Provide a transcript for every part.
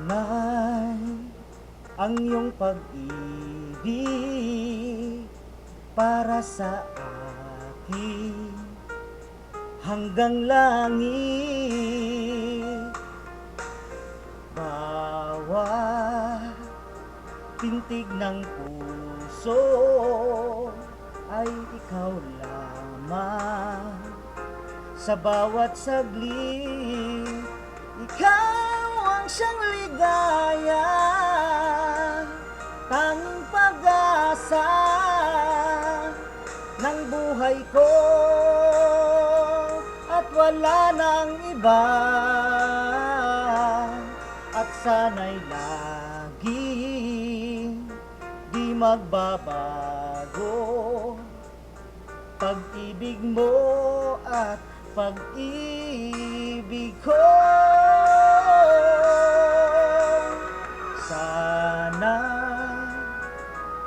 Tunay ang iyong pag-ibig para sa akin hanggang langit. Bawat tintig ng puso ay ikaw lamang. Sa bawat saglit, ikaw ang siyang ligaya, tanging pag-asa ng buhay ko, at wala nang iba. At sana'y laging di magbabago pag-ibig mo at pag-ibig ko. Sana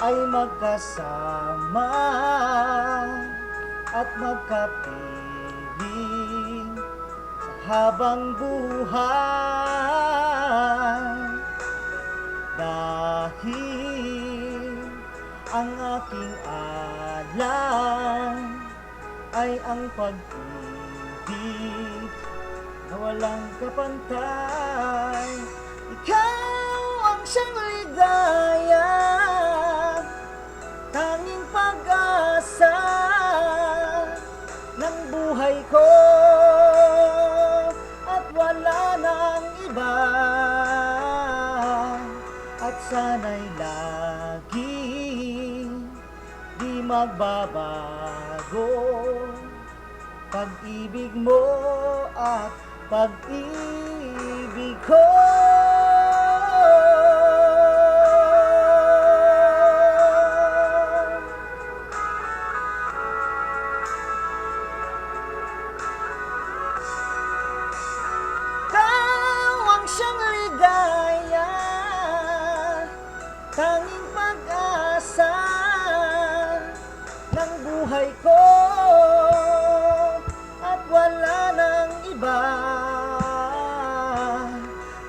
ay magkasama at magkapiling sa habang buhay, dahil ang aking alam ay ang pag-ibig na walang kapantay. Ikaw ang siyang ligaya, tanging pag-asa ng buhay ko, at wala nang iba. At sana'y laging di magbabago pag-ibig mo at pag-ibig ko. Ikaw ang siyang ligaya, tanging pag-asa ng buhay ko, at wala nang iba.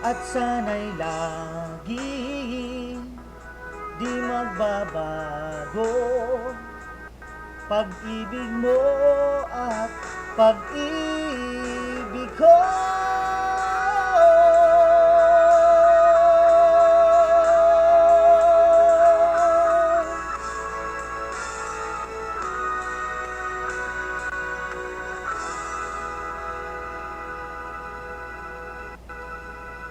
At sana'y lagi di magbabago pag-ibig mo at pag-ibig ko.